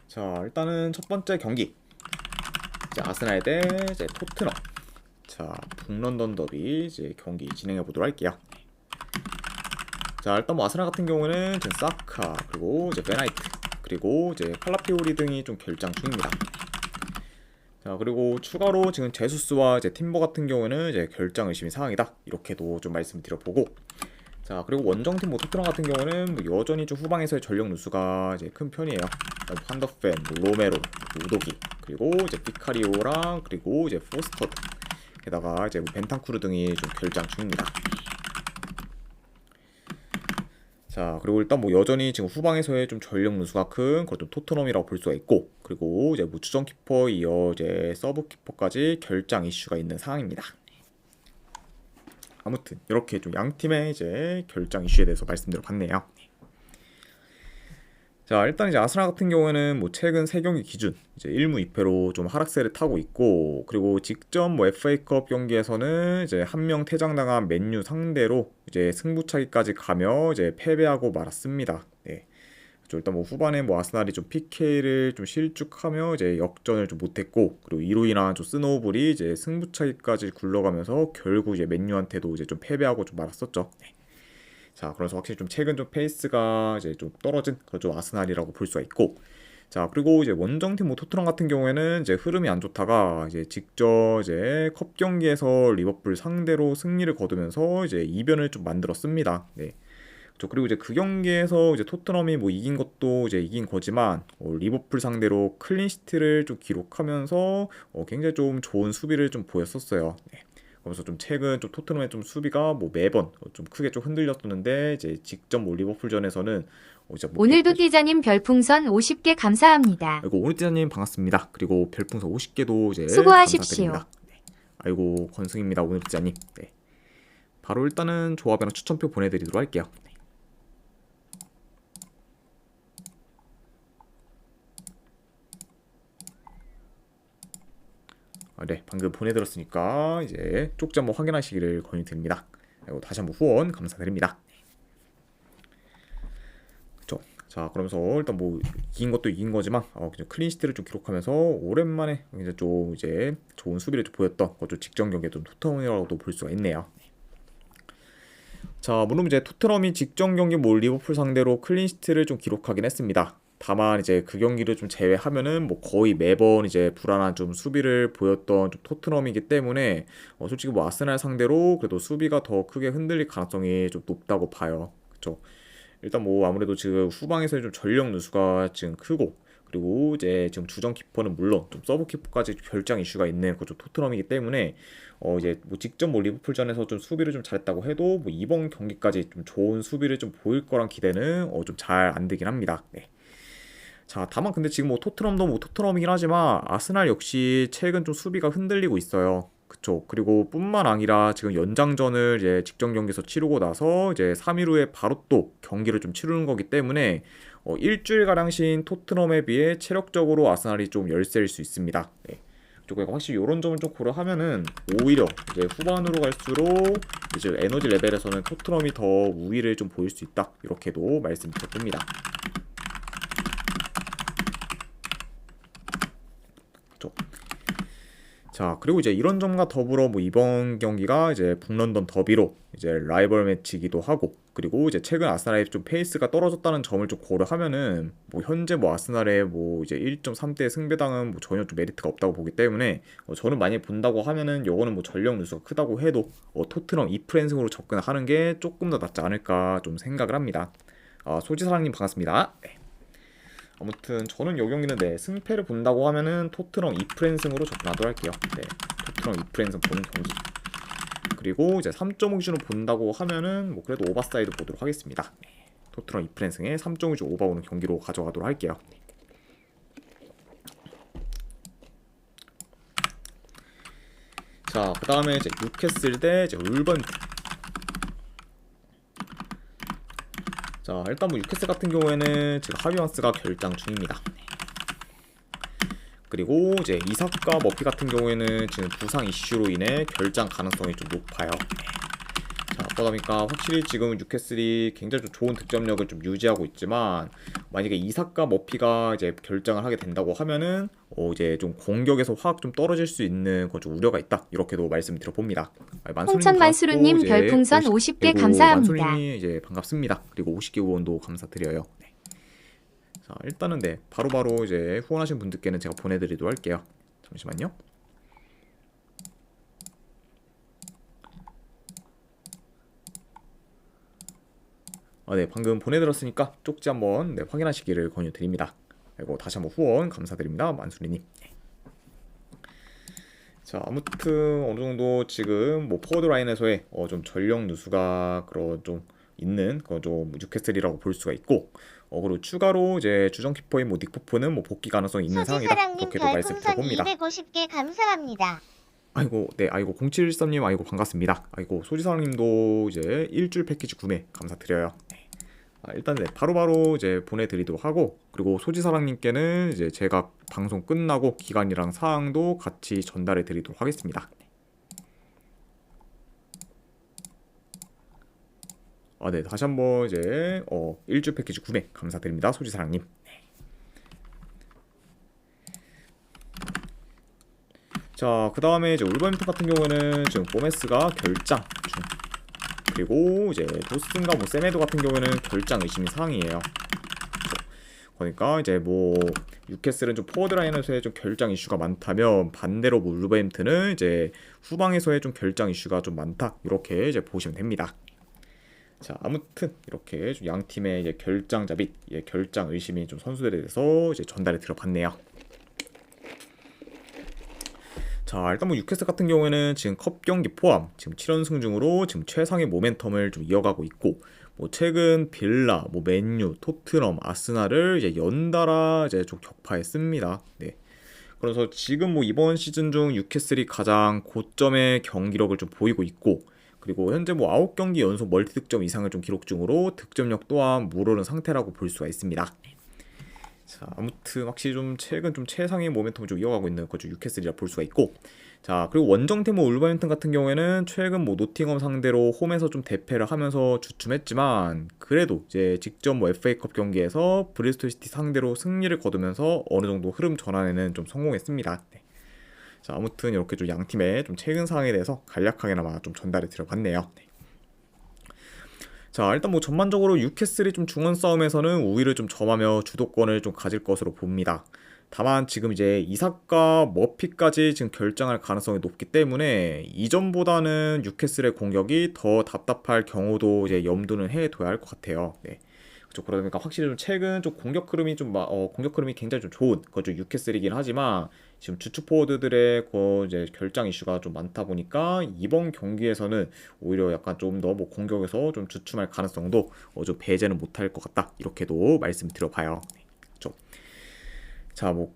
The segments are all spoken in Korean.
자, 일단은 첫 번째 경기. 이제 아스날 대 이제 토트넘. 자, 북런던 더비 이제 경기 진행해 보도록 할게요. 자, 일단 뭐 아스날 같은 경우는 이제 사카 그리고 이제 베나이트 그리고 이제 칼라피오리 등이 좀 결장 중입니다. 자, 그리고 추가로 지금 제수스와 이제 팀버 같은 경우는 이제 결장 의심이 사항이다. 이렇게도 좀 말씀드려보고. 자, 그리고 원정팀 뭐 토트넘 같은 경우는 뭐 여전히 좀 후방에서의 전력 누수가 이제 큰 편이에요. 판더펜, 뭐 로메로, 우도기, 그리고 이제 피카리오랑 그리고 이제 포스터드, 게다가 이제 뭐 벤탄쿠르 등이 좀 결장 중입니다. 자, 그리고 일단 뭐 여전히 지금 후방에서의 좀 전력 누수가 큰 그런 좀 토트넘이라고 볼 수가 있고, 그리고 이제 뭐 주전 키퍼 이어 이제 서브 키퍼까지 결장 이슈가 있는 상황입니다. 아무튼 이렇게 좀 양 팀의 이제 결장 이슈에 대해서 말씀드려봤네요. 자, 일단 이제 아스날 같은 경우에는 뭐 최근 3경기 기준 이제 1무 2패로 좀 하락세를 타고 있고, 그리고 직전 뭐 FA컵 경기에서는 이제 한 명 퇴장당한 맨유 상대로 이제 승부차기까지 가며 이제 패배하고 말았습니다. 네. 일단 뭐 후반에 뭐 아스날이 좀 PK를 좀 실축하며 이제 역전을 좀 못했고, 그리고 이로 인한 좀 스노우볼이 이제 승부차기까지 굴러가면서 결국 이제 맨유한테도 이제 좀 패배하고 좀 말았었죠. 네. 자, 그래서 확실히 좀 최근 좀 페이스가 이제 좀 떨어진 그런 좀 아스날이라고 볼 수가 있고, 자, 그리고 이제 원정팀 뭐 토트넘 같은 경우에는 이제 흐름이 안 좋다가 이제 직접 이제 컵 경기에서 리버풀 상대로 승리를 거두면서 이제 이변을 좀 만들었습니다. 네. 그리고 이제 그 경기에서 이제 토트넘이 뭐 이긴 것도 이제 이긴 거지만 리버풀 상대로 클린시트를 좀 기록하면서 굉장히 좀 좋은 수비를 좀 보였었어요. 네. 그래서 좀 최근 좀 토트넘의 좀 수비가 뭐 매번 좀 크게 좀 흔들렸었는데, 이제 직접 뭐 리버풀전에서는 이제 뭐 오늘도 띠자님 별풍선 50개 감사합니다. 아이고, 오늘 띠자님 반갑습니다. 그리고 별풍선 50개도 이제 수고하십시오. 감사드립니다. 네. 아이고, 건승입니다. 오늘 띠자님. 네. 바로 일단은 조합이랑 추천표 보내드리도록 할게요. 네. 네, 방금 보내드렸으니까 이제 쪽지 한번 확인하시기를 권유드립니다. 그리고 다시 한번 후원 감사드립니다. 그쵸? 자, 그러면서 일단 뭐 이긴 것도 이긴 거지만 그냥 클린시트를 좀 기록하면서 오랜만에 이제 좀 이제 좋은 수비를 좀 보였던 그좀 직전 경기에 좀 토트넘이라고도 볼 수가 있네요. 자, 물론 이제 토트넘이 직전 경기 뭐 리버풀 상대로 클린시트를 좀 기록하긴 했습니다. 다만 이제 그 경기를 좀 제외하면은 뭐 거의 매번 이제 불안한 좀 수비를 보였던 좀 토트넘이기 때문에 솔직히 뭐 아스날 상대로 그래도 수비가 더 크게 흔들릴 가능성이 좀 높다고 봐요. 그쵸? 일단 뭐 아무래도 지금 후방에서 좀 전력 누수가 지금 크고, 그리고 이제 지금 주전 키퍼는 물론 좀 서브 키퍼까지 결장 이슈가 있는 그좀 토트넘이기 때문에 이제 뭐 직접 뭐 리버풀전에서 좀 수비를 좀 잘했다고 해도 뭐 이번 경기까지 좀 좋은 수비를 좀 보일 거란 기대는 좀 잘 안 되긴 합니다. 네. 자, 다만 근데 지금 뭐 토트넘도 뭐 토트넘이긴 하지만 아스날 역시 최근 좀 수비가 흔들리고 있어요. 그쵸. 그리고 뿐만 아니라 지금 연장전을 이제 직전 경기에서 치르고 나서 이제 3일 후에 바로 또 경기를 좀 치르는 거기 때문에 일주일가량 쉰 토트넘에 비해 체력적으로 아스날이 좀 열세일 수 있습니다. 네. 그러니까 확실히 이런 점을 좀 고려하면은 오히려 이제 후반으로 갈수록 이제 에너지 레벨에서는 토트넘이 더 우위를 좀 보일 수 있다. 이렇게도 말씀드립니다. 그쵸. 자, 그리고 이제 이런 점과 더불어 뭐 이번 경기가 이제 북런던 더비로 이제 라이벌 매치이기도 하고, 그리고 이제 최근 아스날의 좀 페이스가 떨어졌다는 점을 좀 고려하면은 뭐 현재 뭐 아스날의 뭐 이제 1.3대 승배당은 뭐 전혀 좀 메리트가 없다고 보기 때문에 저는 만약에 본다고 하면은 요거는 뭐 전력 누수가 크다고 해도 토트넘 2프랜승으로 접근하는 게 조금 더 낫지 않을까 좀 생각을 합니다. 소지사랑님 반갑습니다. 네. 아무튼 저는 요 경기는 네, 승패를 본다고 하면은 토트넘 2프랜승으로 접근하도록 할게요. 네, 토트넘 2프랜승 보는 경기. 그리고 이제 3.5 기준으로 본다고 하면은 뭐 그래도 오버사이드 보도록 하겠습니다. 네, 토트넘 2프랜승에 3.5 기준 오버 오는 경기로 가져가도록 할게요. 자, 그 다음에 이제 뉴캐슬 대 이제 울버햄튼. 자, 일단 뭐 뉴캐슬 같은 경우에는 지금 하비완스가 결장 중입니다. 그리고 이제 이삭과 머피 같은 경우에는 지금 부상 이슈로 인해 결장 가능성이 좀 높아요. 자, 그러다 보니까 확실히 지금 뉴캐슬이 굉장히 좀 좋은 득점력을 좀 유지하고 있지만 만약에 이사카 머피가 이제 결장을 하게 된다고 하면은 이제 좀 공격에서 확 좀 떨어질 수 있는 그런 좀 우려가 있다. 이렇게도 말씀드려 봅니다. 홍천 만수르님 별풍선 50개 감사합니다. 만수르님 이제 반갑습니다. 그리고 50개 후원도 감사드려요. 네. 자, 일단은 네 바로바로 이제 후원하신 분들께는 제가 보내드리도록 할게요. 잠시만요. 네, 방금 보내드렸으니까 쪽지 한번 네, 확인하시기를 권유드립니다. 그리고 다시 한번 후원 감사드립니다. 만수리님. 자, 아무튼 어느 정도 지금 뭐 포워드 라인에서의 좀 전력 누수가 그런 좀 있는 그런 좀 뉴캐슬이라고 볼 수가 있고, 그리고 추가로 이제 주전 키퍼인 뭐 닉포프는 뭐 복귀 가능성이 있는 상황이다. 이렇게도 말씀드려봅니다. 250개 감사합니다. 아이고, 네, 아이고 0713님, 아이고 반갑습니다. 아이고 소지사랑님도 이제 일주일 패키지 구매 감사드려요. 일단 네, 바로바로 이제 보내드리도록 하고, 그리고 소지사랑님께는 이제 제가 방송 끝나고 기간이랑 사항도 같이 전달해 드리도록 하겠습니다. 네, 다시 한번 이제 일주일 패키지 구매 감사드립니다. 소지사랑님. 자, 그 다음에 이제 울버햄튼 같은 경우에는 지금 보메스가 결장 중, 그리고 이제 도슨과 뭐 세메도 같은 경우에는 결장 의심인 상황이에요. 그러니까 이제 뭐 뉴캐슬은 좀 포워드 라인에서의 좀 결장 이슈가 많다면 반대로 뭐 울버햄튼은 이제 후방에서의 좀 결장 이슈가 좀 많다, 이렇게 이제 보시면 됩니다. 자, 아무튼 이렇게 좀 양 팀의 이제 결장자 및 결장 의심이 좀 선수들에 대해서 이제 전달해 드려봤네요. 자, 일단 뭐 뉴캐슬 같은 경우에는 지금 컵 경기 포함 지금 7연승 중으로 지금 최상의 모멘텀을 좀 이어가고 있고, 뭐 최근 빌라, 뭐 맨유, 토트넘, 아스날을 이제 연달아 이제 좀 격파했습니다. 네. 그래서 지금 뭐 이번 시즌 중 뉴캐슬이 가장 고점의 경기력을 좀 보이고 있고, 그리고 현재 뭐 9경기 연속 멀티 득점 이상을 좀 기록 중으로 득점력 또한 물오른 상태라고 볼 수가 있습니다. 자, 아무튼 확실히 좀 최근 좀 최상의 모멘텀을 좀 이어가고 있는 거죠, 뉴캐슬이라 볼 수가 있고, 자, 그리고 원정팀 뭐 울버햄튼 같은 경우에는 최근 뭐 노팅엄 상대로 홈에서 좀 대패를 하면서 주춤했지만, 그래도 이제 직접 뭐 FA컵 경기에서 브리스톨 시티 상대로 승리를 거두면서 어느 정도 흐름 전환에는 좀 성공했습니다. 네. 자, 아무튼 이렇게 좀 양 팀의 좀 최근 상황에 대해서 간략하게나마 좀 전달해 드려봤네요. 네. 자, 일단 뭐 전반적으로 뉴캐슬이 좀 중원 싸움에서는 우위를 좀 점하며 주도권을 좀 가질 것으로 봅니다. 다만 지금 이제 이삭과 머피까지 지금 결정할 가능성이 높기 때문에 이전보다는 뉴캐슬의 공격이 더 답답할 경우도 이제 염두는 해둬야 할 것 같아요. 네. 그렇죠. 그러다 보니까 확실히 좀 최근 좀 공격 흐름이 공격 흐름이 굉장히 좀 좋은 그좀 뉴캐슬이긴 하지만, 지금 주축 포워드들의 그 이제 결장 이슈가 좀 많다 보니까 이번 경기에서는 오히려 약간 좀 더 뭐 공격에서 좀 주춤할 가능성도 좀 배제는 못할 것 같다, 이렇게도 말씀드려봐요. 그렇죠. 자, 뭐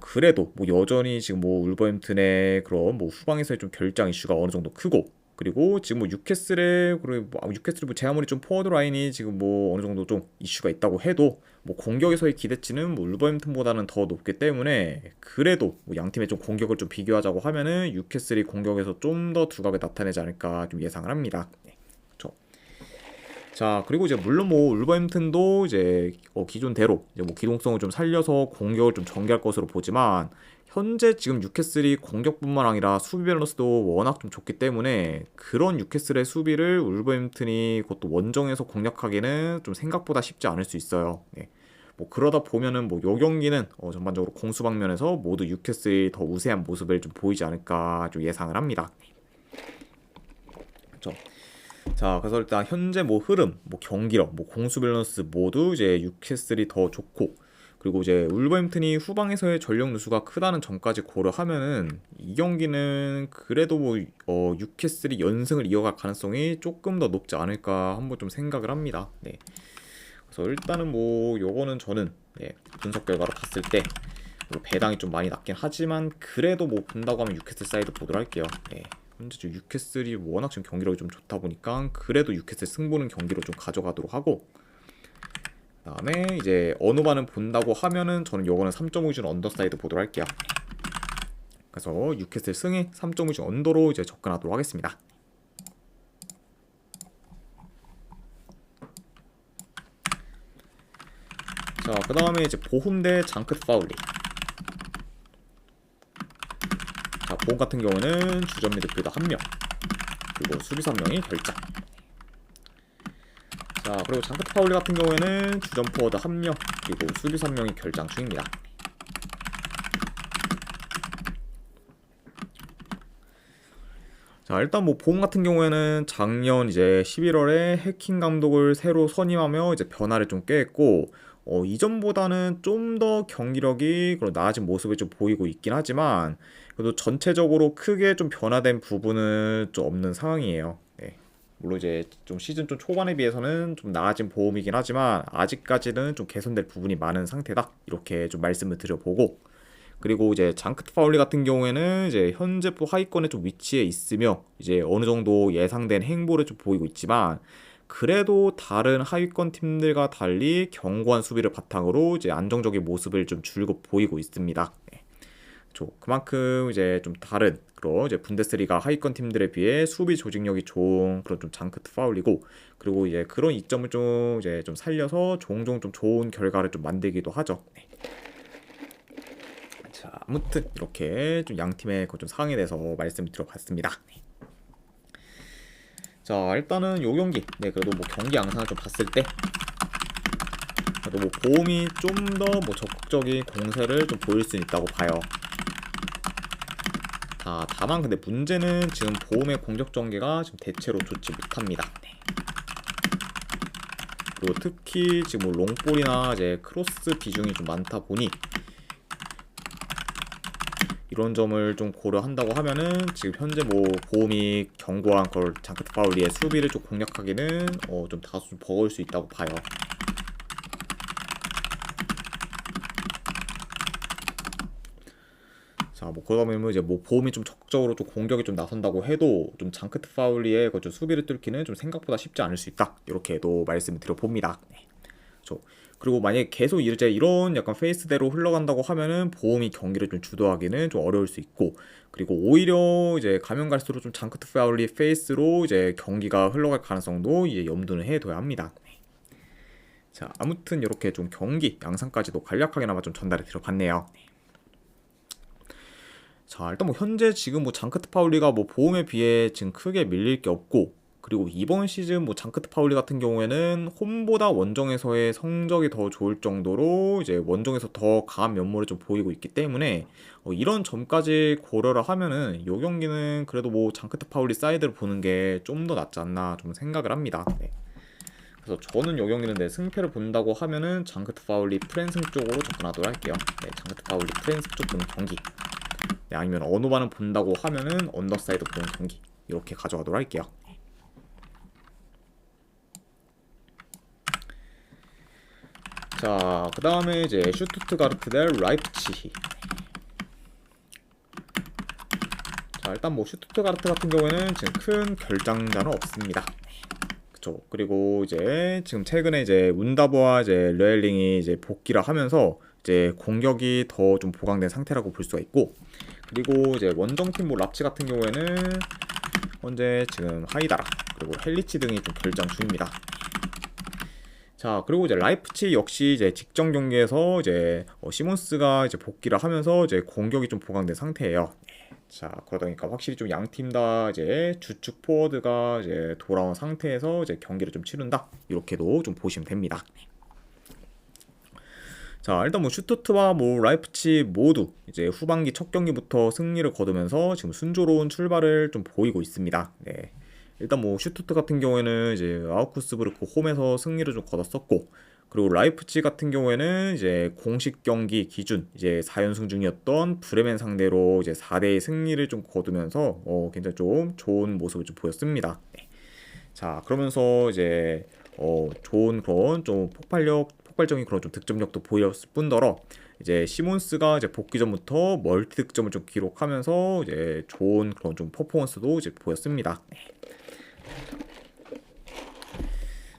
그래도 뭐 여전히 지금 뭐 울버햄튼의 그런 뭐 후방에서의 좀 결장 이슈가 어느 정도 크고, 그리고 지금 뭐 뉴캐슬의 그리고 뉴캐슬이 제 아무리 좀 포워드 라인이 지금 뭐 어느 정도 좀 이슈가 있다고 해도 뭐 공격에서의 기대치는 뭐 울버햄튼보다는 더 높기 때문에, 그래도 뭐 양 팀의 좀 공격을 좀 비교하자고 하면은 뉴캐슬이 공격에서 좀 더 두각을 나타내지 않을까 좀 예상을 합니다. 네. 그렇죠. 자, 그리고 이제 물론 뭐 울버햄튼도 이제 기존대로 이제 뭐 기동성을 좀 살려서 공격을 좀 전개할 것으로 보지만, 현재 지금 뉴캐슬이 공격뿐만 아니라 수비 밸런스도 워낙 좀 좋기 때문에 그런 뉴캐슬의 수비를 울버햄튼이 그것도 원정에서 공략하기는 좀 생각보다 쉽지 않을 수 있어요. 네. 뭐 그러다 보면은 뭐 요 경기는 전반적으로 공수 방면에서 모두 뉴캐슬이 더 우세한 모습을 좀 보이지 않을까 좀 예상을 합니다. 그렇죠. 자, 그래서 일단 현재 뭐 흐름, 뭐 경기력, 뭐 공수 밸런스 모두 이제 뉴캐슬이 더 좋고, 그리고 이제 울버햄튼이 후방에서의 전력 누수가 크다는 점까지 고려하면은 이 경기는 그래도 뭐 뉴캐슬이 연승을 이어갈 가능성이 조금 더 높지 않을까 한번 좀 생각을 합니다. 네. 그래서 일단은 뭐 요거는 저는 분석 결과로 봤을 때 배당이 좀 많이 낮긴 하지만, 그래도 뭐 본다고 하면 뉴캐슬 사이드 보도록 할게요. 네. 현재 지금 뉴캐슬이 워낙 지금 경기력이 좀 좋다 보니까 그래도 뉴캐슬 승부는 경기로 좀 가져가도록 하고, 그다음에 이제 언어반은 본다고 하면은 저는 요거는 3.5 기준 언더사이드 보도록 할게요. 그래서 뉴캐슬 승에 3.5 기준 언더로 이제 접근하도록 하겠습니다. 자, 그 다음에 이제 보훔 대 장크트 파울리. 자, 보험 같은 경우는 주전 미드필더 1명, 그리고 수비수 1명이 결장. 자, 그리고 장크트 파울리 같은 경우에는 주전 포워드 1명, 그리고 수비수 1명이 결장 중입니다. 자, 일단 뭐 보험 같은 경우에는 작년 이제 11월에 해킹 감독을 새로 선임하며 이제 변화를 좀 꾀했고, 이전보다는 좀 더 경기력이 나아진 모습을 좀 보이고 있긴 하지만, 그래도 전체적으로 크게 좀 변화된 부분은 좀 없는 상황이에요. 네. 물론 이제 좀 시즌 좀 초반에 비해서는 좀 나아진 보험이긴 하지만 아직까지는 좀 개선될 부분이 많은 상태다. 이렇게 좀 말씀을 드려보고, 그리고 이제 장크트 파울리 같은 경우에는 이제 현재 하위권에 좀 위치해 있으며 이제 어느 정도 예상된 행보를 좀 보이고 있지만, 그래도 다른 하위권 팀들과 달리 견고한 수비를 바탕으로 이제 안정적인 모습을 좀 줄곧 보이고 있습니다. 네. 그만큼 이제 좀 다른 그런 이제 분데스리가 하위권 팀들에 비해 수비 조직력이 좋은 그런 좀 장크트 파울리고, 그리고 이제 그런 이점을 좀 이제 좀 살려서 종종 좀 좋은 결과를 좀 만들기도 하죠. 네. 자, 아무튼 이렇게 좀 양 팀의 그 좀 상황에 대해서 말씀드려봤습니다. 네. 자, 일단은 요 경기, 네, 그래도 뭐 경기 양상을 좀 봤을 때 그래도 뭐 보험이 좀 더 뭐 적극적인 공세를 좀 보일 수 있다고 봐요. 자, 다만 근데 문제는 지금 보험의 공격 전개가 지금 대체로 좋지 못합니다. 네. 그리고 특히 지금 뭐 롱볼이나 이제 크로스 비중이 좀 많다 보니 이런 점을 좀 고려한다고 하면은 지금 현재 뭐 보험이 견고한 걸 장크트 파울리의 수비를 좀 공략하기는 좀 다소 좀 버거울 수 있다고 봐요. 자, 뭐 그러면 이제 뭐 보험이 좀 적극적으로 좀 공격이 좀 나선다고 해도 좀 장크트 파울리의 그 좀 수비를 뚫기는 좀 생각보다 쉽지 않을 수 있다. 이렇게도 말씀을 드려봅니다. 네. 그리고 만약에 계속 이제 이런 약간 페이스대로 흘러간다고 하면은 보험이 경기를 좀 주도하기는 좀 어려울 수 있고, 그리고 오히려 이제 가면 갈수록 좀 장크트 파울리 페이스로 이제 경기가 흘러갈 가능성도 이제 염두는 해둬야 합니다. 네. 자, 아무튼 이렇게 좀 경기 양상까지도 간략하게나마 좀 전달해 드려봤네요. 네. 자, 일단 뭐 현재 지금 뭐 장크트 파울리가 뭐 보험에 비해 지금 크게 밀릴 게 없고, 그리고 이번 시즌 뭐 장크트 파울리 같은 경우에는 홈보다 원정에서의 성적이 더 좋을 정도로 이제 원정에서 더 강한 면모를 좀 보이고 있기 때문에 이런 점까지 고려를 하면은 이 경기는 그래도 뭐 장크트 파울리 사이드를 보는 게 좀 더 낫지 않나 좀 생각을 합니다. 네. 그래서 저는 이 경기는 내 승패를 본다고 하면은 장크트 파울리 프랜승 쪽으로 접근하도록 할게요. 네, 장크트 파울리 프랜승 쪽 보는 경기. 네, 아니면 언어반을 본다고 하면은 언더사이드 보는 경기. 이렇게 가져가도록 할게요. 자, 그 다음에 이제 슈투트가르트 대 라이프치히. 자, 일단 뭐 슈투트가르트 같은 경우에는 지금 큰 결장자는 없습니다. 그쵸. 그리고 이제 지금 최근에 이제 운다보와 이제 르엘링이 이제 복귀를 하면서 이제 공격이 더 좀 보강된 상태라고 볼 수가 있고, 그리고 이제 원정팀 뭐 랍치 같은 경우에는 현재 지금 하이다라 그리고 헬리치 등이 좀 결장 중입니다. 자, 그리고 이제 라이프치 역시 이제 직전 경기에서 이제 시몬스가 이제 복귀를 하면서 이제 공격이 좀 보강된 상태예요. 자, 그러다 보니까 확실히 좀 양 팀 다 이제 주축 포워드가 이제 돌아온 상태에서 이제 경기를 좀 치른다. 이렇게도 좀 보시면 됩니다. 자, 일단 뭐 슈투트와 뭐 라이프치 모두 이제 후반기 첫 경기부터 승리를 거두면서 지금 순조로운 출발을 좀 보이고 있습니다. 네. 일단 뭐 슈투트 같은 경우에는 이제 아우쿠스부르크 홈에서 승리를 좀 거뒀었고, 그리고 라이프치 같은 경우에는 이제 공식 경기 기준 이제 4연승 중이었던 브레멘 상대로 이제 4대2 승리를 좀 거두면서 굉장히 좀 좋은 모습을 좀 보였습니다. 네. 자, 그러면서 이제 좋은 그런 좀 폭발적인 그런 좀 득점력도 보였을 뿐더러 이제 시몬스가 이제 복귀 전부터 멀티 득점을 좀 기록하면서 이제 좋은 그런 좀 퍼포먼스도 이제 보였습니다. 네.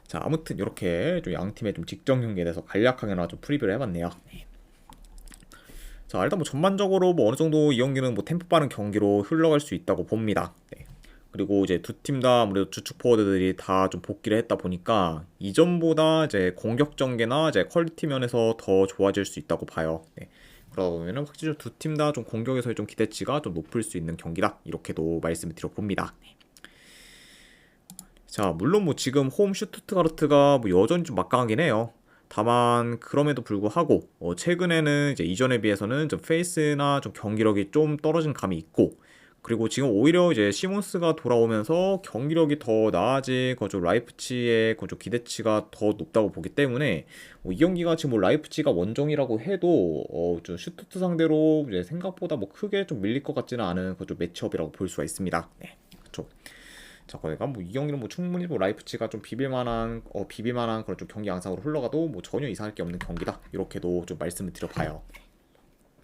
자, 아무튼 이렇게 좀 양 팀의 좀 직전 경기에 대해서 간략하게나 좀 프리뷰를 해봤네요. 네. 자, 일단 뭐 전반적으로 뭐 어느 정도 이 경기는 뭐 템포 빠른 경기로 흘러갈 수 있다고 봅니다. 네. 그리고 이제 두 팀 다 아무래도 주축 포워드들이 다 좀 복귀를 했다 보니까 이전보다 이제 공격 전개나 이제 퀄리티 면에서 더 좋아질 수 있다고 봐요. 네. 그러다 보면은 확실히 두 팀 다 좀 공격에서의 좀 기대치가 좀 높을 수 있는 경기다. 이렇게도 말씀을 드려봅니다. 자, 물론 뭐 지금 홈 슈투트가르트가 뭐 여전히 좀 막강하긴 해요. 다만 그럼에도 불구하고 최근에는 이제 이전에 비해서는 좀 페이스나 좀 경기력이 좀 떨어진 감이 있고, 그리고 지금 오히려 이제 시몬스가 돌아오면서 경기력이 더 나아지고 좀 라이프치의 그 좀 기대치가 더 높다고 보기 때문에 이 경기가 지금 뭐 라이프치가 원정이라고 해도 좀 슈투트 상대로 이제 생각보다 뭐 크게 좀 밀릴 것 같지는 않은 그 좀 매치업이라고 볼 수가 있습니다. 네, 그렇죠. 자, 그러니까 뭐 이 경기는 뭐 충분히 뭐 라이프치가 좀 비빌만한 그런 좀 경기 양상으로 흘러가도 뭐 전혀 이상할 게 없는 경기다. 이렇게도 좀 말씀을 드려봐요.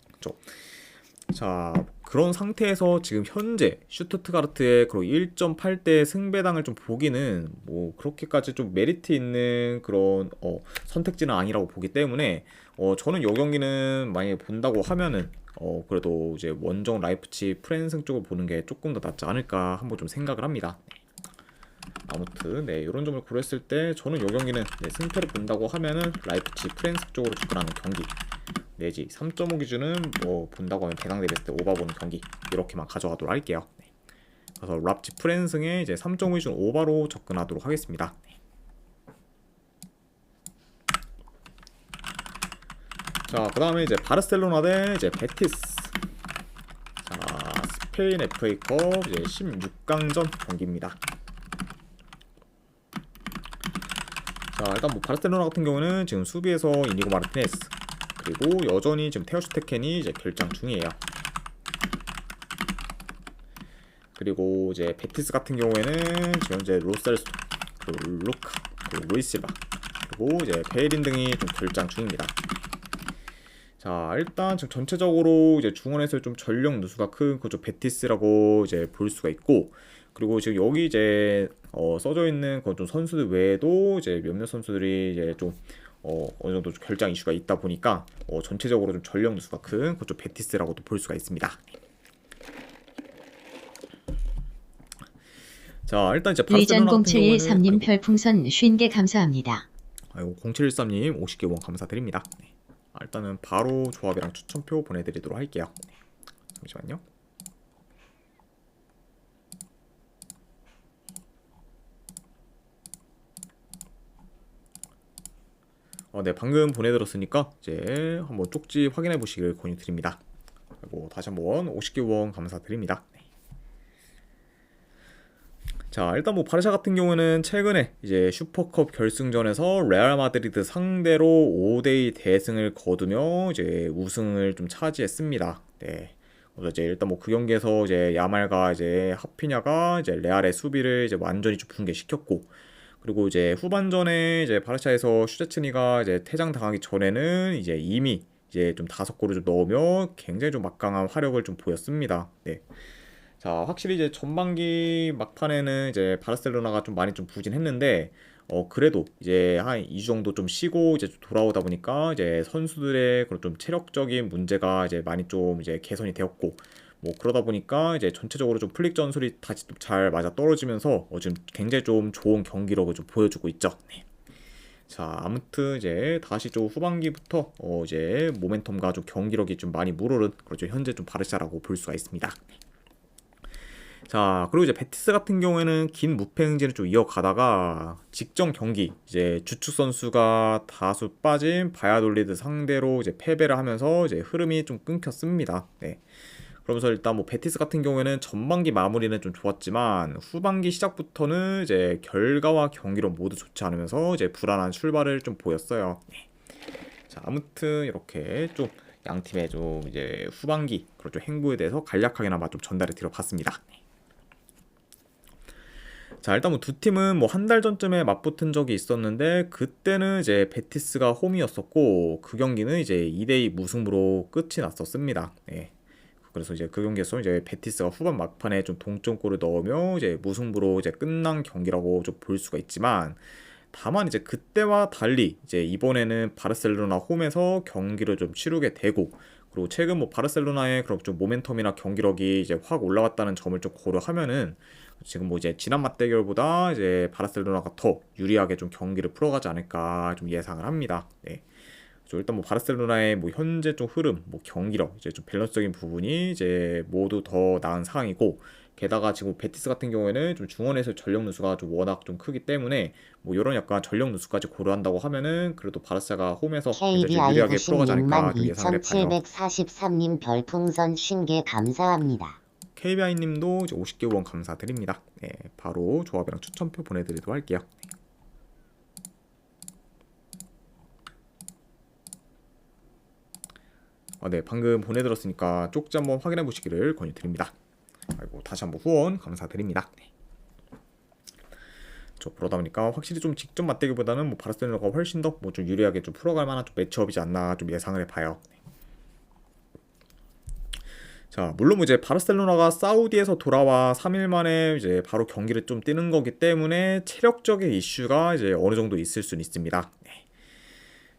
그렇죠. 자, 그런 상태에서 지금 현재 슈투트가르트의 그런 1.8대 승배당을 좀 보기는 뭐 그렇게까지 좀 메리트 있는 그런 선택지는 아니라고 보기 때문에 저는 이 경기는 만약에 본다고 하면은 그래도 이제 원정 라이프치 프랜승 쪽을 보는 게 조금 더 낫지 않을까 한번 좀 생각을 합니다. 아무튼 네, 이런 점을 고려했을 때 저는 이 경기는 네, 승패를 본다고 하면은 라이프치 프랜스 쪽으로 접근하는 경기 내지 3.5 기준은 뭐 본다고 하면 배당 대비했을 때 오바 보는 경기 이렇게만 가져가도록 할게요. 네. 그래서 랍치 프랜승에 이제 3.5 기준 오바로 접근하도록 하겠습니다. 네. 자, 그 다음에 이제 바르셀로나 대 이제 베티스. 자, 스페인 FA컵 이제 16강전 경기입니다. 자, 일단 뭐 바르셀로나 같은 경우는 지금 수비에서 이니고 마르티네스, 그리고 여전히 지금 테오 슈테켄이 이제 결장 중이에요. 그리고 이제 베티스 같은 경우에는 지금 이제 로셀소, 그리고 루카, 그리고 루이스 실바, 그리고 이제 베이린 등이 좀 결장 중입니다. 자, 일단 지금 전체적으로 이제 중원에서 좀 전력 누수가 큰 그저 베티스라고 이제 볼 수가 있고, 그리고 지금 여기 이제 써져 있는 그 좀 선수들 외에도 이제 몇몇 선수들이 이제 좀 어느 정도 결장 이슈가 있다 보니까 전체적으로 좀 전력 누수가 큰 그쪽 베티스라고도 볼 수가 있습니다. 자, 일단 이제 의전 바르셀로나 같은 경우에는 0713님 별풍선 50개 감사합니다. 아이고 0713님 50개 원 감사드립니다. 네. 일단은 바로 조합이랑 추천표 보내드리도록 할게요. 네. 잠시만요. 네, 방금 보내드렸으니까 이제 한번 쪽지 확인해 보시길 권유드립니다. 그리고 다시 한번 50개 원 감사드립니다. 네. 자, 일단 뭐 바르샤 같은 경우는 최근에 이제 슈퍼컵 결승전에서 레알 마드리드 상대로 5대2 대승을 거두며 이제 우승을 좀 차지했습니다. 네. 그래서 이제 일단 뭐 그 경기에서 이제 야말과 이제 하피냐가 이제 레알의 수비를 이제 완전히 좀 붕괴시켰고, 그리고 이제 후반전에 이제 바르샤에서 슈제츠니가 이제 퇴장당하기 전에는 이제 이미 이제 좀 5골을 좀 넣으며 굉장히 좀 막강한 화력을 좀 보였습니다. 네. 자, 확실히 이제 전반기 막판에는 이제 바르셀로나가 좀 많이 좀 부진했는데 그래도 이제 한 2주 정도 좀 쉬고 이제 좀 돌아오다 보니까 이제 선수들의 그런 좀 체력적인 문제가 이제 많이 좀 이제 개선이 되었고, 뭐 그러다 보니까 이제 전체적으로 좀 플릭 전술이 다시 좀 잘 맞아 떨어지면서 지금 굉장히 좀 좋은 경기력을 좀 보여주고 있죠. 네. 자, 아무튼 이제 다시 좀 후반기부터 이제 모멘텀과 좀 경기력이 좀 많이 물오른 그렇죠. 현재 좀 바르샤라고 볼 수가 있습니다. 네. 자, 그리고 이제 베티스 같은 경우에는 긴 무패 행진을 좀 이어가다가 직전 경기 이제 주축 선수가 다수 빠진 바야돌리드 상대로 이제 패배를 하면서 이제 흐름이 좀 끊겼습니다. 네. 그러면서 일단 뭐 베티스 같은 경우에는 전반기 마무리는 좀 좋았지만 후반기 시작부터는 이제 결과와 경기력 모두 좋지 않으면서 이제 불안한 출발을 좀 보였어요. 네. 자, 아무튼 이렇게 좀 양 팀의 좀 이제 후반기 그런 좀 행보에 대해서 간략하게나마 좀 전달해 드려봤습니다. 네. 자, 일단 뭐 두 팀은 뭐 한 달 전쯤에 맞붙은 적이 있었는데 그때는 이제 베티스가 홈이었었고 그 경기는 이제 2대2 무승부로 끝이 났었습니다. 네. 그래서 이제 그 경기에서 이제 베티스가 후반 막판에 좀 동점골을 넣으며 이제 무승부로 이제 끝난 경기라고 좀 볼 수가 있지만, 다만 이제 그때와 달리 이제 이번에는 바르셀로나 홈에서 경기를 좀 치르게 되고, 그리고 최근 뭐 바르셀로나의 그런 좀 모멘텀이나 경기력이 이제 확 올라왔다는 점을 좀 고려하면은 지금 뭐 이제 지난 맞대결보다 이제 바르셀로나가 더 유리하게 좀 경기를 풀어가지 않을까 좀 예상을 합니다. 네. 일단 뭐 바르셀로나의 뭐 현재 좀 흐름, 뭐 경기력, 이제 좀 밸런스적인 부분이 이제 모두 더 나은 상황이고, 게다가 지금 베티스 같은 경우에는 좀 중원에서 전력 누수가 좀 워낙 좀 크기 때문에 뭐 이런 약간 전력 누수까지 고려한다고 하면은 그래도 바르사가 홈에서 이제 좀 KBI 유리하게 풀어가지 않을까 96만 좀 예상을 해봐요. 2743님 별풍선 50개 감사합니다. KBI님도 이제 50개 후원 감사드립니다. 네, 바로 조합이랑 추천표 보내드리도록 할게요. 네, 방금 보내드렸으니까 쪽지 한번 확인해 보시기를 권유드립니다. 아이고, 다시 한번 후원 감사드립니다. 네. 그러다 보니까 확실히 좀 직접 맞대기보다는 뭐 바르셀로나가 훨씬 더 뭐 좀 유리하게 좀 풀어갈 만한 좀 매치업이지 않나 좀 예상을 해봐요. 네. 자, 물론 이제 바르셀로나가 사우디에서 돌아와 3일 만에 이제 바로 경기를 좀 뛰는 거기 때문에 체력적인 이슈가 이제 어느 정도 있을 수는 있습니다. 네.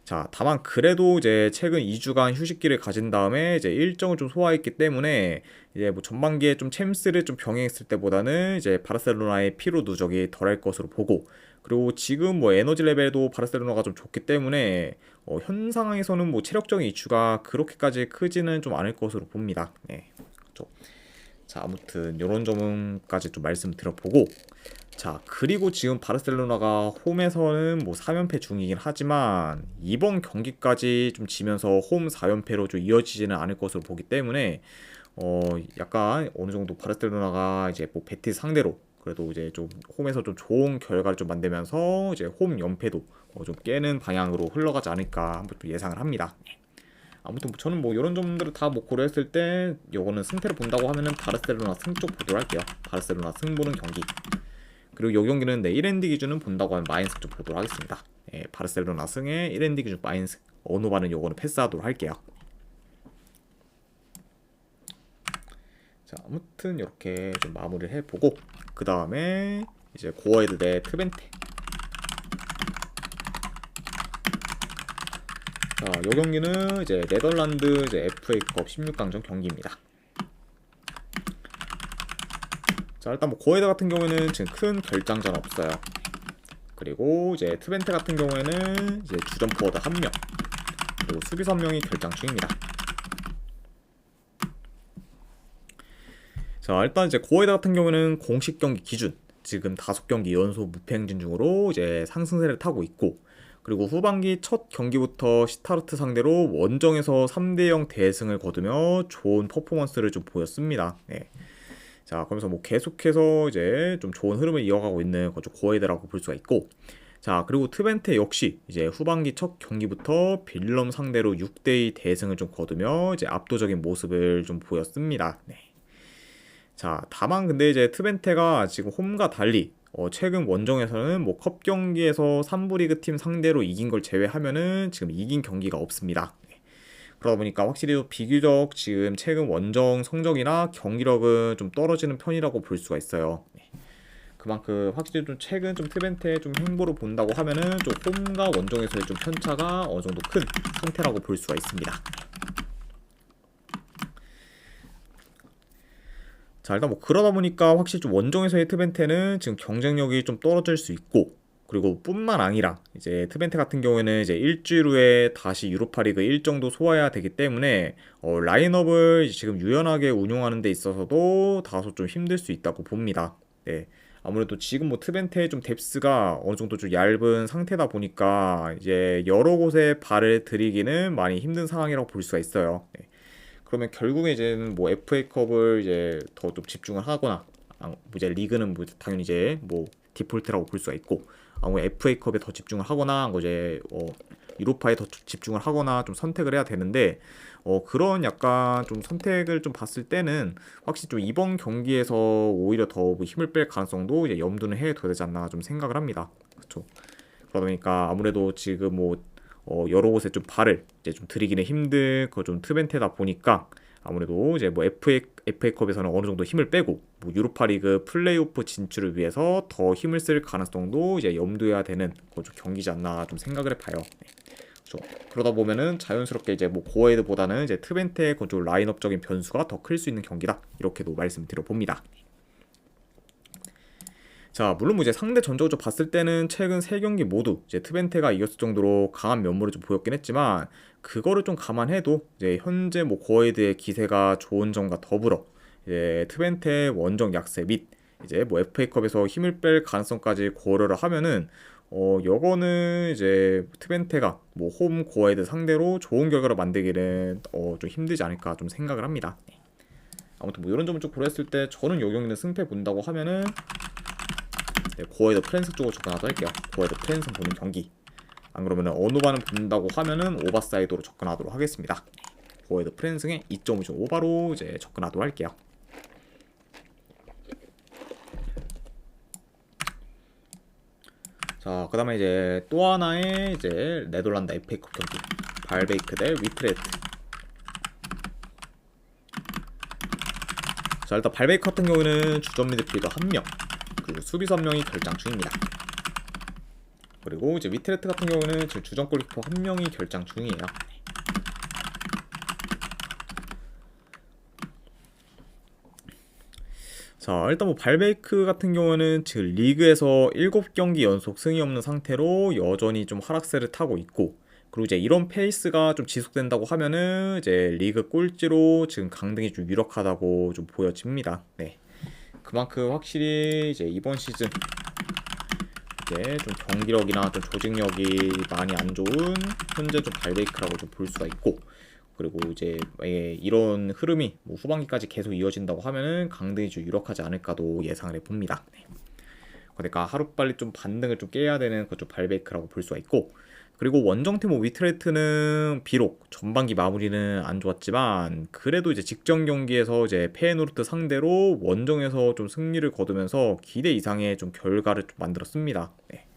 자, 다만 그래도 이제 최근 2주간 휴식기를 가진 다음에 이제 일정을 좀 소화했기 때문에 이제 뭐 전반기에 좀 챔스를 좀 병행했을 때보다는 이제 바르셀로나의 피로 누적이 덜할 것으로 보고, 그리고 지금 뭐 에너지 레벨도 바르셀로나가 좀 좋기 때문에 현 상황에서는 뭐 체력적인 이슈가 그렇게까지 크지는 좀 않을 것으로 봅니다. 네, 그렇죠. 자, 아무튼 이런 점까지 좀 말씀드려보고, 자, 그리고 지금 바르셀로나가 홈에서는 뭐 4연패 중이긴 하지만 이번 경기까지 좀 지면서 홈 4연패로 좀 이어지지는 않을 것으로 보기 때문에 약간 어느 정도 바르셀로나가 이제 뭐 베티스 상대로 그래도 이제 좀 홈에서 좀 좋은 결과를 좀 만들면서 이제 홈 연패도 좀 깨는 방향으로 흘러가지 않을까 한번 또 예상을 합니다. 아무튼 뭐 저는 뭐 이런 점들을 다 뭐 고려했을 때 요거는 승패를 본다고 하면은 바르셀로나 승 쪽 보도록 할게요. 바르셀로나 승 보는 경기. 그리고 이 경기는 네, 1엔드 기준은 본다고 하면 마이너스 좀 보도록 하겠습니다. 예, 바르셀로나 승에 1엔드 기준 마이너스, 어노바는 요거는 패스하도록 할게요. 자, 아무튼 이렇게 좀 마무리를 해보고, 그 다음에 이제 고어헤드 대 트벤테. 자, 이 경기는 이제 네덜란드 이제 FA컵 16강전 경기입니다. 자, 일단 뭐 고에드 같은 경우에는 지금 큰 결장전 없어요. 그리고 이제 트벤테 같은 경우에는 이제 주전 포워드 1명, 그리고 수비수 1명이 결장 중입니다. 자, 일단 이제 고에드 같은 경우에는 공식 경기 기준 지금 5경기 연속 무패 행진 중으로 이제 상승세를 타고 있고, 그리고 후반기 첫 경기부터 시타르트 상대로 원정에서 3대0 대승을 거두며 좋은 퍼포먼스를 좀 보였습니다. 네. 자, 그러면서 뭐 계속해서 이제 좀 좋은 흐름을 이어가고 있는 거죠 고에드라고 볼 수가 있고, 자, 그리고 트벤테 역시 이제 후반기 첫 경기부터 빌럼 상대로 6대2 대승을 좀 거두며 이제 압도적인 모습을 좀 보였습니다. 네. 자, 다만 근데 이제 트벤테가 지금 홈과 달리 최근 원정에서는 뭐 컵 경기에서 3부 리그 팀 상대로 이긴 걸 제외하면은 지금 이긴 경기가 없습니다. 그러다 보니까 확실히 비교적 지금 최근 원정 성적이나 경기력은 좀 떨어지는 편이라고 볼 수가 있어요. 그만큼 확실히 좀 최근 좀 트벤테의 좀 행보를 본다고 하면은 좀 홈과 원정에서의 좀 편차가 어느 정도 큰 상태라고 볼 수가 있습니다. 자, 일단 뭐 그러다 보니까 확실히 좀 원정에서의 트벤테는 지금 경쟁력이 좀 떨어질 수 있고, 그리고 뿐만 아니라 이제 트벤테 같은 경우에는 이제 일주일 후에 다시 유로파리그 일정도 소화해야 되기 때문에 라인업을 지금 유연하게 운용하는 데 있어서도 다소 좀 힘들 수 있다고 봅니다. 네. 아무래도 지금 뭐 트벤테의 좀 뎁스가 어느 정도 좀 얇은 상태다 보니까 이제 여러 곳에 발을 들이기는 많이 힘든 상황이라고 볼 수가 있어요. 네. 그러면 결국에 이제는 뭐 FA컵을 이제 더 좀 집중을 하거나, 이제 리그는 뭐 당연히 이제 뭐 디폴트라고 볼 수가 있고, FA컵에 더 집중을 하거나 이제 유로파에 더 집중을 하거나 좀 선택을 해야 되는데, 그런 약간 좀 선택을 좀 봤을 때는 확실히 좀 이번 경기에서 오히려 더 힘을 뺄 가능성도 이제 염두는 해둬야 되지 않나 좀 생각을 합니다. 그렇죠. 그러다 보니까 아무래도 지금 뭐 여러 곳에 좀 발을 이제 좀 들이기는 힘든 그 좀 트벤테다 보니까 아무래도 이제 뭐 FA컵에서는 어느 정도 힘을 빼고 뭐 유로파리그 플레이오프 진출을 위해서 더 힘을 쓸 가능성도 이제 염두해야 되는 그 좀 경기지 않나 좀 생각을 해봐요. 네. 그렇죠. 그러다 보면은 자연스럽게 이제 뭐 고에드보다는 이제 트벤테의 그 좀 라인업적인 변수가 더 클 수 있는 경기다, 이렇게도 말씀드려 봅니다. 자, 물론 뭐 이제 상대 전적으로 봤을 때는 최근 세 경기 모두 이제 트벤테가 이겼을 정도로 강한 면모를 좀 보였긴 했지만 그거를 좀 감안해도 이제 현재 뭐 고에드의 기세가 좋은 점과 더불어 이제 트벤테의 원정 약세 및 이제 뭐 FA컵에서 힘을 뺄 가능성까지 고려를 하면은 요거는 이제 트벤테가 뭐 홈 고에드 상대로 좋은 결과를 만들기는 좀 힘들지 않을까 좀 생각을 합니다. 아무튼 뭐 이런 점을 좀 고려했을 때 저는 요 경기는 승패 본다고 하면은 네, 고에드 프랜스 쪽으로 접근하도록 할게요. 고에드 프랜스 보는 경기. 안 그러면은 어느 반을 본다고 하면은 오버사이드로 접근하도록 하겠습니다. 고에드 프랜스의 2.5점 오버로 이제 접근하도록 할게요. 자, 그다음에 이제 또 하나의 이제 네덜란드 FA컵 경기. 발베이크 대 위트레트. 자, 일단 발베이크 같은 경우는 주전 미드필더 1명, 그리고 수비수 1명이 결장 중입니다. 그리고 이제 위트레트 같은 경우는 지금 주전 골키퍼 1명이 결장 중이에요. 자, 일단 뭐 발베이크 같은 경우는 지금 리그에서 7경기 연속 승이 없는 상태로 여전히 좀 하락세를 타고 있고, 그리고 이제 이런 페이스가 좀 지속된다고 하면은 이제 리그 꼴찌로 지금 강등이 좀 유력하다고 좀 보여집니다. 네. 그만큼 확실히 이제 이번 시즌 이제 좀 경기력이나 좀 조직력이 많이 안 좋은 현재 좀 발베이크라고 좀 볼 수가 있고, 그리고 이제 이런 흐름이 뭐 후반기까지 계속 이어진다고 하면은 강등이 좀 유력하지 않을까도 예상을 해봅니다. 네. 그러니까 하루빨리 좀 반등을 좀 깨야 되는 그 좀 발베이크라고 볼 수가 있고, 그리고 원정팀 뭐 위트레트는 비록 전반기 마무리는 안 좋았지만 그래도 이제 직전 경기에서 이제 페에노르트 상대로 원정에서 좀 승리를 거두면서 기대 이상의 좀 결과를 좀 만들었습니다. 네.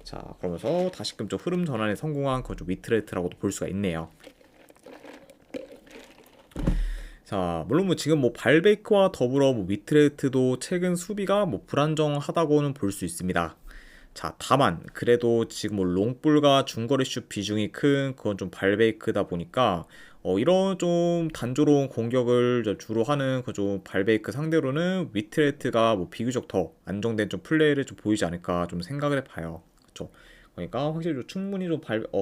자, 그러면서 다시금 좀 흐름 전환에 성공한 그 좀 위트레트라고도 볼 수가 있네요. 자, 물론 뭐 지금 뭐 발베이크와 더불어 뭐 위트레트도 최근 수비가 뭐 불안정하다고는 볼 수 있습니다. 자, 다만 그래도 지금 뭐 롱볼과 중거리 슛 비중이 큰 그건 좀 발베이크다 보니까 이런 좀 단조로운 공격을 주로 하는 그 좀 발베이크 상대로는 위트레트가 뭐 비교적 더 안정된 좀 플레이를 좀 보이지 않을까 좀 생각을 해봐요. 그렇죠? 그러니까 확실히 좀 충분히 좀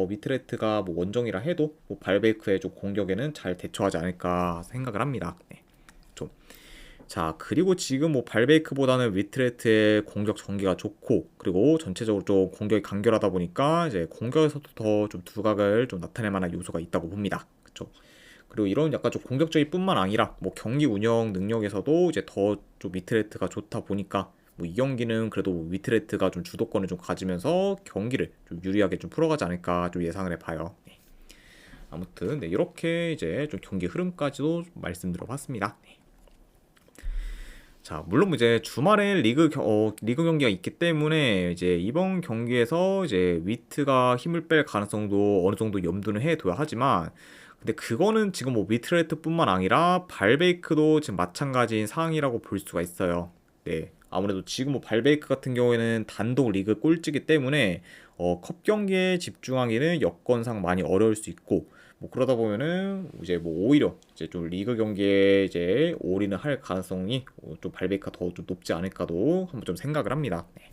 위트레트가 뭐 원정이라 해도 뭐 발베이크의 좀 공격에는 잘 대처하지 않을까 생각을 합니다. 네. 좀. 자, 그리고 지금 뭐 발베이크보다는 위트레트의 공격 전개가 좋고, 그리고 전체적으로 좀 공격이 간결하다 보니까 이제 공격에서도 더 좀 두각을 좀 나타낼 만한 요소가 있다고 봅니다. 그렇죠? 그리고 이런 약간 좀 공격적일 뿐만 아니라 뭐 경기 운영 능력에서도 이제 더 좀 위트레트가 좋다 보니까 뭐 이 경기는 그래도 위트레트가 좀 주도권을 좀 가지면서 경기를 좀 유리하게 좀 풀어가지 않을까 좀 예상을 해봐요. 네. 아무튼 네, 이렇게 이제 좀 경기 흐름까지도 좀 말씀드려봤습니다. 네. 자, 물론 이제 주말에 리그 경기가 있기 때문에 이제 이번 경기에서 이제 위트가 힘을 뺄 가능성도 어느 정도 염두는 해둬야 하지만, 근데 그거는 지금 뭐 위트레트뿐만 아니라 발베이크도 지금 마찬가지인 상황이라고 볼 수가 있어요. 네. 아무래도 지금 뭐 발베이크 같은 경우에는 단독 리그 꼴찌기 때문에 컵 경기에 집중하기는 여건상 많이 어려울 수 있고, 뭐 그러다 보면은 이제 뭐 오히려 이제 좀 리그 경기에 이제 올인을 할 가능성이 좀 발베이크가 더 좀 높지 않을까도 한번 좀 생각을 합니다. 네.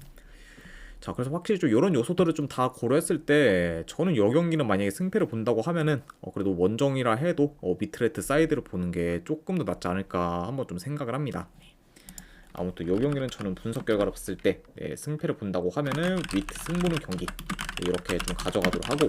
자, 그래서 확실히 좀 이런 요소들을 좀 다 고려했을 때 저는 이 경기는 만약에 승패를 본다고 하면은 그래도 원정이라 해도 미트레트 사이드를 보는 게 조금 더 낫지 않을까 한번 좀 생각을 합니다. 아무튼 이 경기는 저는 분석 결과를 봤을 때 승패를 본다고 하면은 위트 승부는 경기 이렇게 좀 가져가도록 하고,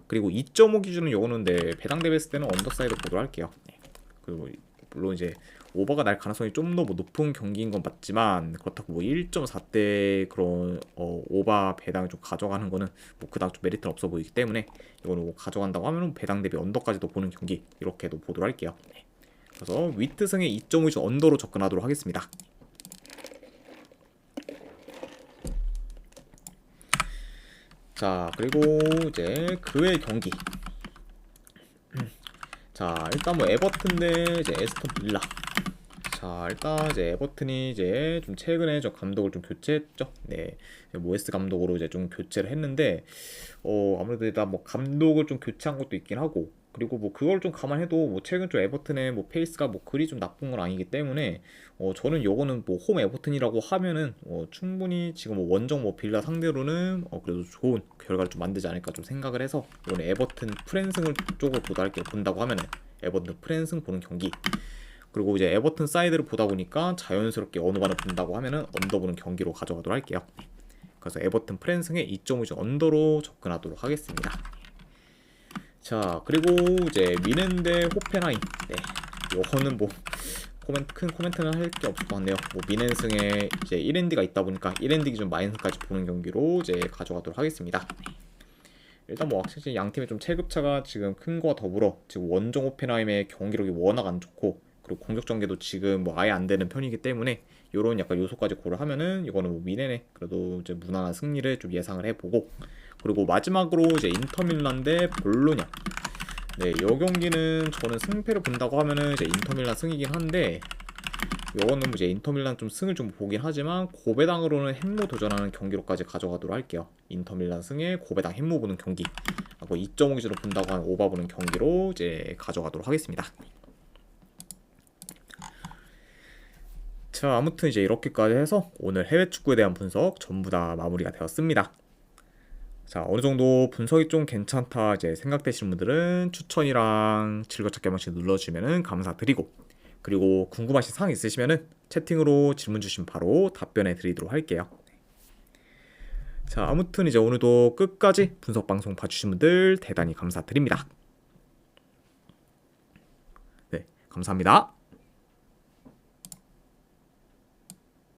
그리고 2.5 기준은 요거는 배당 대비했을 때는 언더사이드 보도록 할게요. 네. 그리고 물론 이제 오버가 날 가능성이 좀 더 뭐 높은 경기인 건 맞지만 그렇다고 뭐 1.4대 그런 오버 배당을 좀 가져가는 거는 뭐 그닥 좀 메리트는 없어 보이기 때문에 이거는 뭐 가져간다고 하면 배당 대비 언더까지도 보는 경기 이렇게도 보도록 할게요. 네. 그래서 위트 승의 2.5 기준 언더로 접근하도록 하겠습니다. 자, 그리고 이제 그 외의 경기. 자, 일단 뭐 에버튼 대 이제 에스턴 빌라. 자, 일단 이제 에버튼이 이제 좀 최근에 저 감독을 좀 교체했죠. 네, 모에스 감독으로 이제 좀 교체를 했는데 아무래도 일단 뭐 감독을 좀 교체한 것도 있긴 하고, 그리고 뭐 그걸 좀 감안해도 뭐 최근 좀 에버튼의 뭐 페이스가 뭐 그리 좀 나쁜 건 아니기 때문에 저는 요거는 뭐 홈 에버튼이라고 하면은 충분히 지금 뭐 원정 뭐 빌라 상대로는 그래도 좋은 결과를 좀 만들지 않을까 좀 생각을 해서 이번에 에버튼 프랜승을 쪽을 본다고 하면은 에버튼 프랜승 보는 경기, 그리고 이제 에버튼 사이드를 보다 보니까 자연스럽게 어느 반을 본다고 하면은 언더 보는 경기로 가져가도록 할게요. 그래서 에버튼 프랜승의 2.5점 언더로 접근하도록 하겠습니다. 자, 그리고 이제 미넨 대 호펜하임. 네, 요거는 뭐 큰 코멘트는 할 게 없을 것 같네요. 뭐 미넨승에 이제 1엔디가 있다 보니까 1엔디 기준 마이너스까지 보는 경기로 이제 가져가도록 하겠습니다. 일단 뭐 확실히 양 팀의 좀 체급차가 지금 큰 거와 더불어 지금 원정 호펜하임의 경기력이 워낙 안 좋고, 그리고 공격 전개도 지금 뭐 아예 안 되는 편이기 때문에 요런 약간 요소까지 고려하면은 이거는 뭐 미넨의 그래도 이제 무난한 승리를 좀 예상을 해보고, 그리고 마지막으로 이제 인터밀란 대 볼로냐. 네, 이 경기는 저는 승패를 본다고 하면은 이제 인터밀란 승이긴 한데, 요거는 이제 인터밀란 좀 승을 좀 보긴 하지만 고배당으로는 햄무 도전하는 경기로까지 가져가도록 할게요. 인터밀란 승에 고배당 햄무 보는 경기, 2.5 기준으로 본다고 하면 오바 보는 경기로 이제 가져가도록 하겠습니다. 자, 아무튼 이제 이렇게까지 해서 오늘 해외 축구에 대한 분석 전부 다 마무리가 되었습니다. 자, 어느 정도 분석이 좀 괜찮다 이제 생각되시는 분들은 추천이랑 즐겨찾기 한 번씩 눌러주시면 감사드리고, 그리고 궁금하신 사항 있으시면은 채팅으로 질문 주시면 바로 답변해 드리도록 할게요. 자, 아무튼 이제 오늘도 끝까지 분석 방송 봐주신 분들 대단히 감사드립니다. 네, 감사합니다.